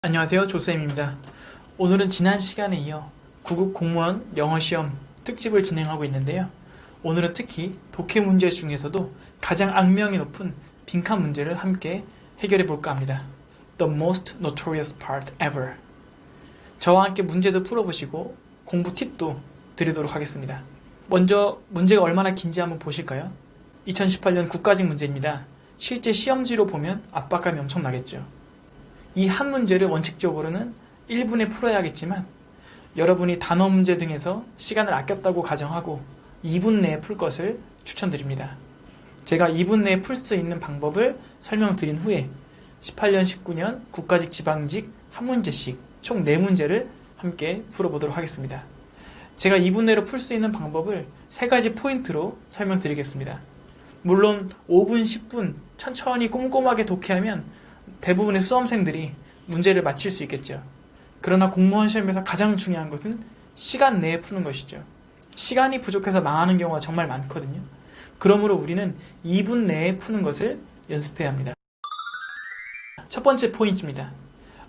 안녕하세요, 조쌤입니다. 오늘은 지난 시간에 이어 9급 공무원 영어시험 특집을 진행하고 있는데요. 오늘은 특히 독해 문제 중에서도 가장 악명이 높은 빈칸 문제를 함께 해결해 볼까 합니다. The most notorious part ever. 저와 함께 문제도 풀어보시고 공부 팁도 드리도록 하겠습니다. 먼저 문제가 얼마나 긴지 한번 보실까요? 2018년 국가직 문제입니다. 실제 시험지로 보면 압박감이 엄청나겠죠. 이 한 문제를 원칙적으로는 1분에 풀어야겠지만 여러분이 단어 문제 등에서 시간을 아꼈다고 가정하고 2분 내에 풀 것을 추천드립니다. 제가 2분 내에 풀 수 있는 방법을 설명드린 후에 18년, 19년 국가직, 지방직 한 문제씩 총 4문제를 함께 풀어보도록 하겠습니다. 제가 2분 내로 풀 수 있는 방법을 3가지 포인트로 설명드리겠습니다. 물론 5분, 10분 천천히 꼼꼼하게 독해하면 대부분의 수험생들이 문제를 맞힐 수 있겠죠. 그러나 공무원 시험에서 가장 중요한 것은 시간 내에 푸는 것이죠. 시간이 부족해서 망하는 경우가 정말 많거든요. 그러므로 우리는 2분 내에 푸는 것을 연습해야 합니다. 첫 번째 포인트입니다.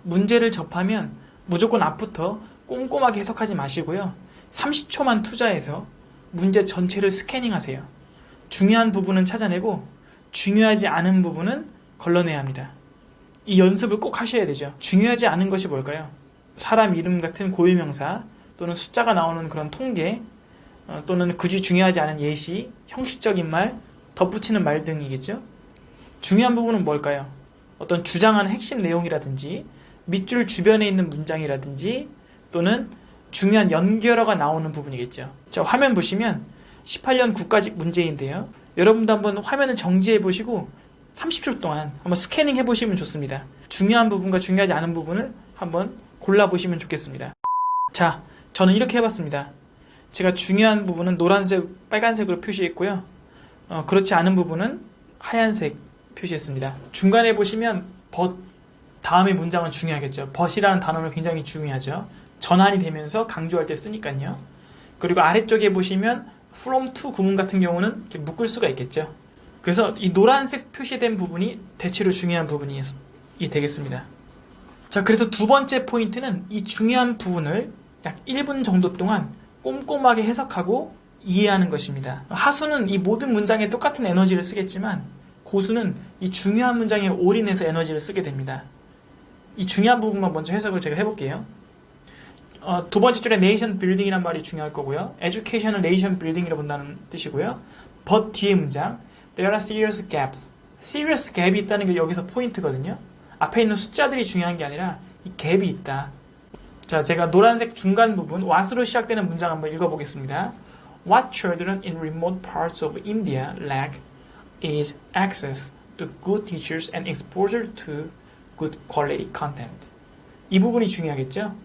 문제를 접하면 무조건 앞부터 꼼꼼하게 해석하지 마시고요. 30초만 투자해서 문제 전체를 스캐닝하세요. 중요한 부분은 찾아내고 중요하지 않은 부분은 걸러내야 합니다. 이 연습을 꼭 하셔야 되죠. 중요하지 않은 것이 뭘까요? 사람 이름 같은 고유명사 또는 숫자가 나오는 그런 통계 또는 그지 중요하지 않은 예시, 형식적인 말, 덧붙이는 말 등이겠죠. 중요한 부분은 뭘까요? 어떤 주장하는 핵심 내용이라든지 밑줄 주변에 있는 문장이라든지 또는 중요한 연결어가 나오는 부분이겠죠. 자, 화면 보시면 18년 국가직 문제인데요. 여러분도 한번 화면을 정지해 보시고 30초 동안 한번 스캐닝 해보시면 좋습니다. 중요한 부분과 중요하지 않은 부분을 한번 골라보시면 좋겠습니다. 자, 저는 이렇게 해봤습니다. 제가 중요한 부분은 노란색, 빨간색으로 표시했고요. 그렇지 않은 부분은 하얀색 표시했습니다. 중간에 보시면 but 다음의 문장은 중요하겠죠. but이라는 단어는 굉장히 중요하죠. 전환이 되면서 강조할 때 쓰니까요. 그리고 아래쪽에 보시면 from to 구문 같은 경우는 이렇게 묶을 수가 있겠죠. 그래서 이 노란색 표시된 부분이 대체로 중요한 부분이 되겠습니다. 자, 그래서 두 번째 포인트는 이 중요한 부분을 약 1분 정도 동안 꼼꼼하게 해석하고 이해하는 것입니다. 하수는 이 모든 문장에 똑같은 에너지를 쓰겠지만 고수는 이 중요한 문장에 올인해서 에너지를 쓰게 됩니다. 이 중요한 부분만 먼저 해석을 제가 해볼게요. 두 번째 줄에 nation building이란 말이 중요할 거고요. education을 nation building이라고 본다는 뜻이고요. but 뒤에 문장 There are serious gaps. serious gap이 있다는 게 여기서 포인트거든요. 앞에 있는 숫자들이 중요한 게 아니라 이 갭이 있다. 자, 제가 노란색 중간 부분 what으로 시작되는 문장 한번 읽어보겠습니다. What children in remote parts of India lack is access to good teachers and exposure to good quality content. 이 부분이 중요하겠죠?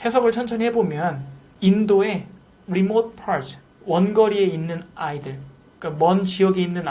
해석을 천천히 해보면 인도의 remote parts, 원거리에 있는 아이들, 그러니까 먼 지역에 있는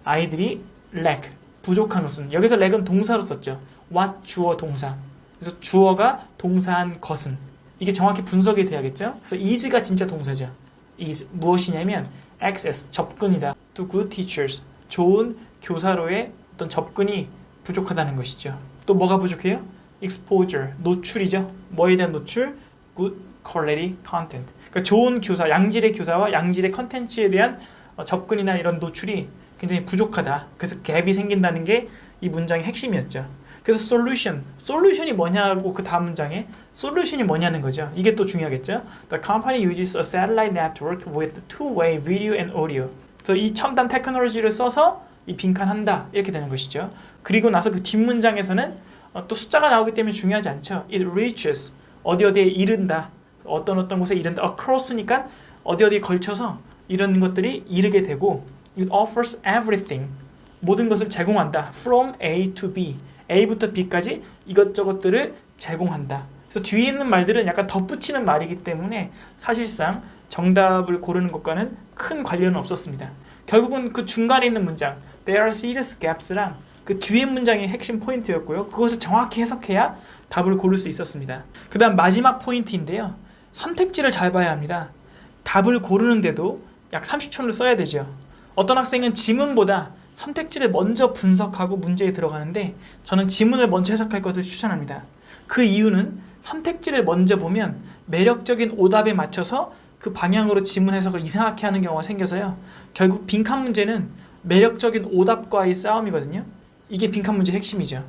아이들이 lack, 부족한 것은, 여기서 lack은 동사로 썼죠. what 주어 동사. 그래서 주어가 동사한 것은, 이게 정확히 분석이 돼야겠죠. 그래서 is가 진짜 동사죠. is 무엇이냐면 access, 접근이다. to good teachers, 좋은 교사로의 어떤 접근이 부족하다는 것이죠. 또 뭐가 부족해요? exposure, 노출이죠. 뭐에 대한 노출? good quality content. 그러니까 좋은 교사, 양질의 교사와 양질의 컨텐츠에 대한 접근이나 이런 노출이 굉장히 부족하다. 그래서 갭이 생긴다는 게 이 문장의 핵심이었죠. 그래서 솔루션이 뭐냐고 그 다음 문장에 솔루션이 뭐냐는 거죠. 이게 또 중요하겠죠. The company uses a satellite network with two-way video and audio. 그래서 이 첨단 테크놀로지를 써서 이 빈칸한다 이렇게 되는 것이죠. 그리고 나서 그 뒷문장에서는 또 숫자가 나오기 때문에 중요하지 않죠. It reaches, 어디에 이른다. 어떤 곳에 이른다. across니까 어디에 걸쳐서 이런 것들이 이르게 되고 it offers everything, 모든 것을 제공한다. from A to B, A부터 B까지 이것저것들을 제공한다. 그래서 뒤에 있는 말들은 약간 덧붙이는 말이기 때문에 사실상 정답을 고르는 것과는 큰 관련은 없었습니다. 결국은 그 중간에 있는 문장 There are serious gaps랑 그 뒤에 문장이 핵심 포인트였고요. 그것을 정확히 해석해야 답을 고를 수 있었습니다. 그 다음 마지막 포인트인데요. 선택지를 잘 봐야 합니다. 답을 고르는데도 약 30초를 써야 되죠. 어떤 학생은 지문보다 선택지를 먼저 분석하고 문제에 들어가는데 저는 지문을 먼저 해석할 것을 추천합니다. 그 이유는 선택지를 먼저 보면 매력적인 오답에 맞춰서 그 방향으로 지문 해석을 이상하게 하는 경우가 생겨서요. 결국 빈칸 문제는 매력적인 오답과의 싸움이거든요. 이게 빈칸 문제의 핵심이죠.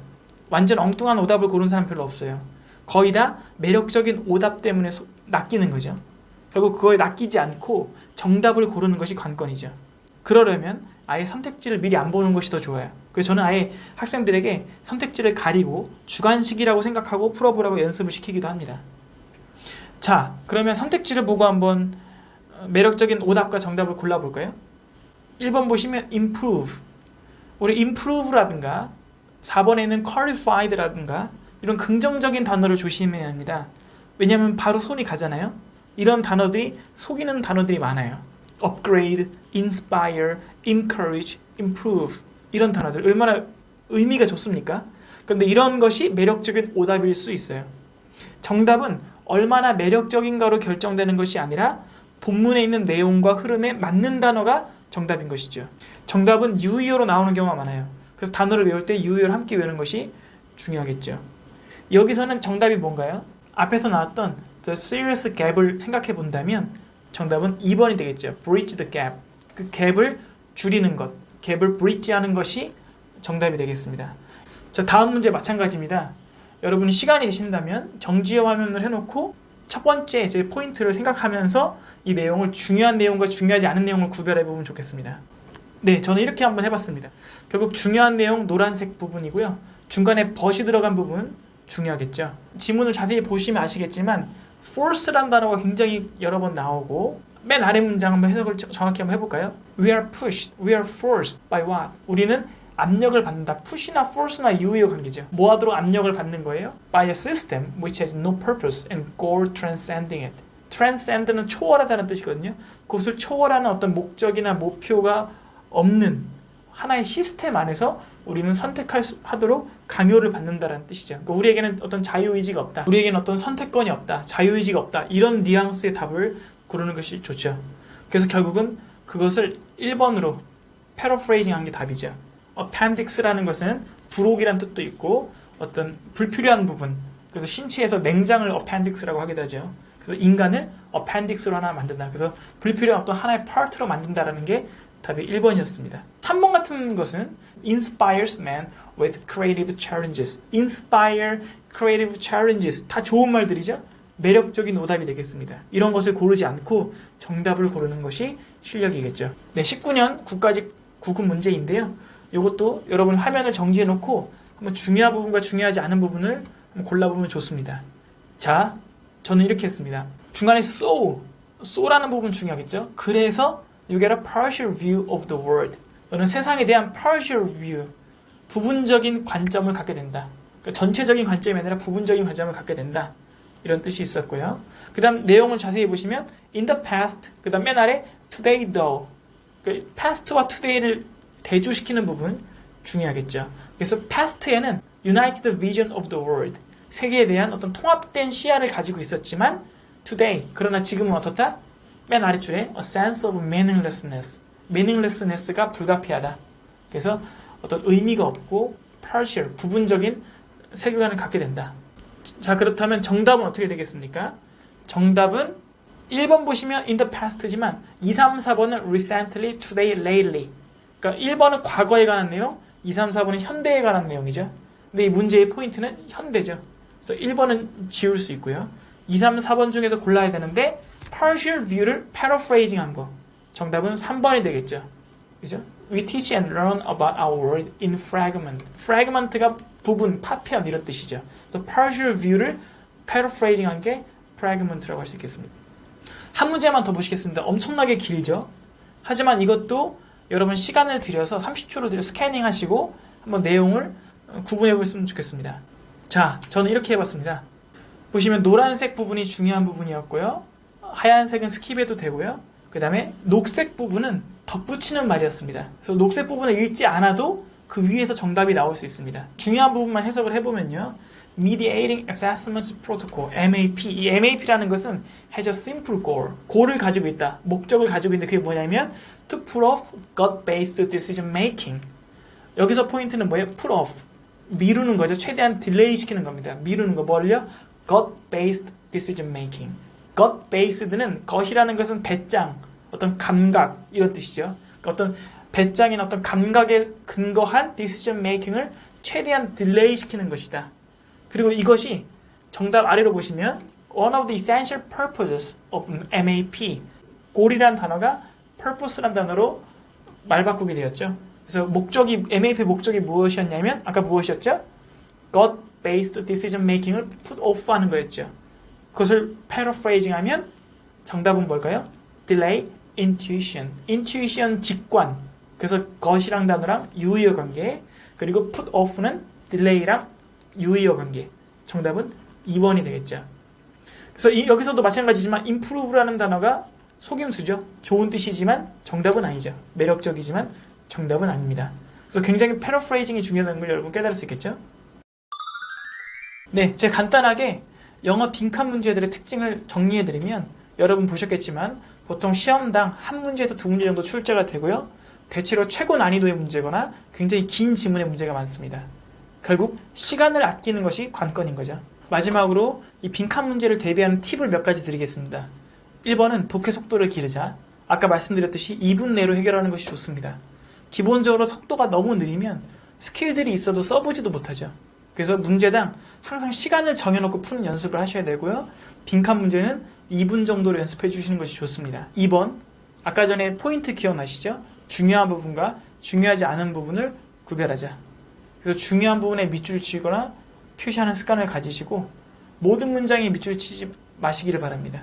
완전 엉뚱한 오답을 고른 사람 별로 없어요. 거의 다 매력적인 오답 때문에 낚이는 거죠. 결국 그거에 낚이지 않고 정답을 고르는 것이 관건이죠. 그러려면 아예 선택지를 미리 안 보는 것이 더 좋아요. 그래서 저는 아예 학생들에게 선택지를 가리고 주관식이라고 생각하고 풀어보라고 연습을 시키기도 합니다. 자, 그러면 선택지를 보고 한번 매력적인 오답과 정답을 골라볼까요? 1번 보시면 improve. 우리 improve라든가 4번에는 qualified라든가 이런 긍정적인 단어를 조심해야 합니다. 왜냐하면 바로 손이 가잖아요. 이런 단어들이 속이는 단어들이 많아요. upgrade, inspire, encourage, improve 이런 단어들 얼마나 의미가 좋습니까? 그런데 이런 것이 매력적인 오답일 수 있어요. 정답은 얼마나 매력적인가로 결정되는 것이 아니라 본문에 있는 내용과 흐름에 맞는 단어가 정답인 것이죠. 정답은 유의어로 나오는 경우가 많아요. 그래서 단어를 외울 때 유의어를 함께 외우는 것이 중요하겠죠. 여기서는 정답이 뭔가요? 앞에서 나왔던 the serious gap을 생각해 본다면 정답은 2번이 되겠죠. bridge the gap. 그 갭을 줄이는 것, 갭을 bridge하는 것이 정답이 되겠습니다. 자, 다음 문제 마찬가지입니다. 여러분이 시간이 되신다면 정지어 화면을 해놓고 첫 번째 제 포인트를 생각하면서 이 내용을 중요한 내용과 중요하지 않은 내용을 구별해 보면 좋겠습니다. 네, 저는 이렇게 한번 해봤습니다. 결국 중요한 내용 노란색 부분이고요. 중간에 but이 들어간 부분 중요하겠죠. 지문을 자세히 보시면 아시겠지만 force라는 단어가 굉장히 여러 번 나오고 맨 아래 문장 한번 해석을 정확히 한번 해볼까요? We are pushed, we are forced by what? 우리는 압력을 받는다. push나 force나 유의어 관계죠. 뭐 하도록 압력을 받는 거예요? By a system which has no purpose and goal transcending it. transcend는 초월하다는 뜻이거든요. 그것을 초월하는 어떤 목적이나 목표가 없는 하나의 시스템 안에서 우리는 선택하도록 강요를 받는다는 뜻이죠. 그러니까 우리에게는 어떤 자유의지가 없다. 우리에게는 어떤 선택권이 없다. 자유의지가 없다. 이런 뉘앙스의 답을 고르는 것이 좋죠. 그래서 결국은 그것을 1번으로 paraphrasing 한 게 답이죠. appendix라는 것은 부록이란 뜻도 있고 어떤 불필요한 부분, 그래서 신체에서 냉장을 appendix라고 하기도 하죠. 그래서 인간을 appendix로 하나 만든다. 그래서 불필요한 어떤 하나의 part로 만든다라는 게 답이 1번이었습니다. 3번 같은 것은 inspires man with creative challenges. inspire, creative challenges 다 좋은 말들이죠. 매력적인 오답이 되겠습니다. 이런 것을 고르지 않고 정답을 고르는 것이 실력이겠죠. 네, 19년 국가직 구급 문제인데요. 이것도 여러분 화면을 정지해 놓고 한번 중요한 부분과 중요하지 않은 부분을 한번 골라보면 좋습니다. 자, 저는 이렇게 했습니다. 중간에 so라는 부분 중요하겠죠. 그래서 you get a partial view of the world. 너는 세상에 대한 partial view, 부분적인 관점을 갖게 된다. 그러니까 전체적인 관점이 아니라 부분적인 관점을 갖게 된다. 이런 뜻이 있었고요. 그 다음 내용을 자세히 보시면 in the past, 그 다음 맨 아래 today though. 그러니까 past와 today를 대조시키는 부분 중요하겠죠. 그래서 past에는 united vision of the world, 세계에 대한 어떤 통합된 시야를 가지고 있었지만 today, 그러나 지금은 어떻다? 맨 아래줄에 a sense of meaninglessness가 불가피하다. 그래서 어떤 의미가 없고 partial, 부분적인 세계관을 갖게 된다. 자, 그렇다면 정답은 어떻게 되겠습니까? 정답은 1번 보시면 in the past지만 2, 3, 4번은 recently, today, lately. 그러니까 1번은 과거에 관한 내용, 2, 3, 4번은 현대에 관한 내용이죠. 근데 이 문제의 포인트는 현대죠. 그래서 1번은 지울 수 있고요. 2, 3, 4번 중에서 골라야 되는데 partial view를 paraphrasing 한 거. 정답은 3번이 되겠죠. 그죠? We teach and learn about our world in fragment. fragment가 부분, 파편 이런 뜻이죠. 그래서 partial view를 paraphrasing 한 게 fragment라고 할 수 있겠습니다. 한 문제만 더 보시겠습니다. 엄청나게 길죠? 하지만 이것도 여러분 시간을 들여서 30초를 들여 스캐닝 하시고 한번 내용을 구분해 보셨으면 좋겠습니다. 자, 저는 이렇게 해봤습니다. 보시면 노란색 부분이 중요한 부분이었고요. 하얀색은 스킵해도 되고요. 그 다음에 녹색 부분은 덧붙이는 말이었습니다. 그래서 녹색 부분을 읽지 않아도 그 위에서 정답이 나올 수 있습니다. 중요한 부분만 해석을 해보면요. Mediating Assessment Protocol, MAP. 이 MAP라는 것은 has a simple goal. goal을 가지고 있다. 목적을 가지고 있는데 그게 뭐냐면 to prove gut-based decision making. 여기서 포인트는 뭐예요? put off. 미루는 거죠. 최대한 딜레이 시키는 겁니다. 미루는 거 뭘요? gut-based decision making. gut-based는 것이라는 것은 배짱, 어떤 감각 이런 뜻이죠. 그러니까 어떤 배짱이나 어떤 감각에 근거한 decision making을 최대한 딜레이 시키는 것이다. 그리고 이것이 정답 아래로 보시면 one of the essential purposes of MAP. goal이라는 단어가 purpose라는 단어로 말 바꾸게 되었죠. 그래서 목적이 MAP의 목적이 무엇이었냐면 아까 무엇이었죠? gut-based decision making을 put off 하는 거였죠. 그것을 paraphrasing하면 정답은 뭘까요? delay intuition. intuition 직관. 그래서 것이랑 단어랑 유의어 관계. 그리고 put off는 delay랑 유의어 관계. 정답은 2번이 되겠죠. 그래서 여기서도 마찬가지지만 improve라는 단어가 속임수죠. 좋은 뜻이지만 정답은 아니죠. 매력적이지만 정답은 아닙니다. 그래서 굉장히 패러프레이징이 중요하다는 걸 여러분 깨달을 수 있겠죠? 네, 제가 간단하게 영어 빈칸 문제들의 특징을 정리해드리면 여러분 보셨겠지만 보통 시험당 한 문제에서 두 문제 정도 출제가 되고요. 대체로 최고 난이도의 문제거나 굉장히 긴 지문의 문제가 많습니다. 결국 시간을 아끼는 것이 관건인 거죠. 마지막으로 이 빈칸 문제를 대비하는 팁을 몇 가지 드리겠습니다. 1번은 독해 속도를 기르자. 아까 말씀드렸듯이 2분 내로 해결하는 것이 좋습니다. 기본적으로 속도가 너무 느리면 스킬들이 있어도 써보지도 못하죠. 그래서 문제당 항상 시간을 정해놓고 푸는 연습을 하셔야 되고요. 빈칸 문제는 2분 정도로 연습해 주시는 것이 좋습니다. 2번, 아까 전에 포인트 기억나시죠? 중요한 부분과 중요하지 않은 부분을 구별하자. 그래서 중요한 부분에 밑줄을 치거나 표시하는 습관을 가지시고 모든 문장에 밑줄을 치지 마시기를 바랍니다.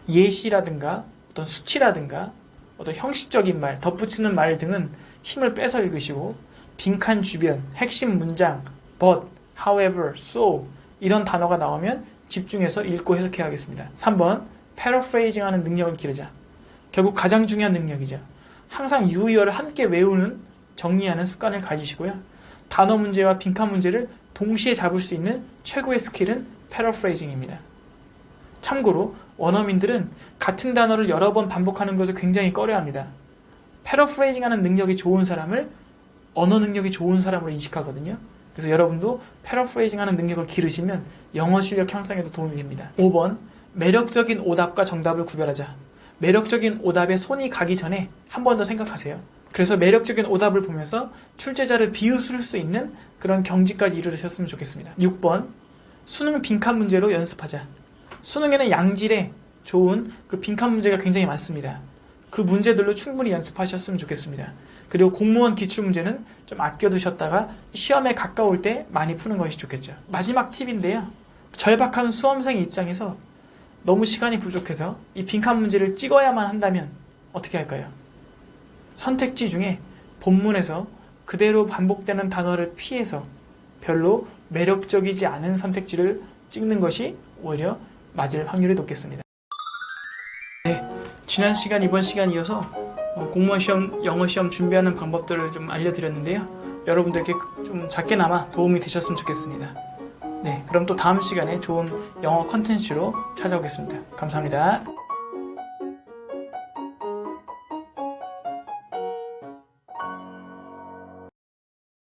예시라든가 어떤 수치라든가 어떤 형식적인 말, 덧붙이는 말 등은 힘을 빼서 읽으시고 빈칸 주변, 핵심 문장, but, however, so 이런 단어가 나오면 집중해서 읽고 해석해야 하겠습니다. 3번, paraphrasing 하는 능력을 기르자. 결국 가장 중요한 능력이죠. 항상 유의어를 함께 외우는, 정리하는 습관을 가지시고요. 단어 문제와 빈칸 문제를 동시에 잡을 수 있는 최고의 스킬은 paraphrasing입니다. 참고로 원어민들은 같은 단어를 여러 번 반복하는 것을 굉장히 꺼려합니다. 패러프레이징 하는 능력이 좋은 사람을 언어 능력이 좋은 사람으로 인식하거든요. 그래서 여러분도 패러프레이징 하는 능력을 기르시면 영어 실력 향상에도 도움이 됩니다. 5번, 매력적인 오답과 정답을 구별하자. 매력적인 오답에 손이 가기 전에 한 번 더 생각하세요. 그래서 매력적인 오답을 보면서 출제자를 비웃을 수 있는 그런 경지까지 이르셨으면 좋겠습니다. 6번, 수능 빈칸 문제로 연습하자. 수능에는 양질의 좋은 그 빈칸 문제가 굉장히 많습니다. 그 문제들로 충분히 연습하셨으면 좋겠습니다. 그리고 공무원 기출문제는 좀 아껴두셨다가 시험에 가까울 때 많이 푸는 것이 좋겠죠. 마지막 팁인데요. 절박한 수험생 입장에서 너무 시간이 부족해서 이 빈칸 문제를 찍어야만 한다면 어떻게 할까요? 선택지 중에 본문에서 그대로 반복되는 단어를 피해서 별로 매력적이지 않은 선택지를 찍는 것이 오히려 맞을 확률이 높겠습니다. 네, 지난 시간, 이번 시간 이어서 공무원 시험, 영어 시험 준비하는 방법들을 좀 알려드렸는데요. 여러분들께 좀 작게나마 도움이 되셨으면 좋겠습니다. 네, 그럼 또 다음 시간에 좋은 영어 컨텐츠로 찾아오겠습니다. 감사합니다.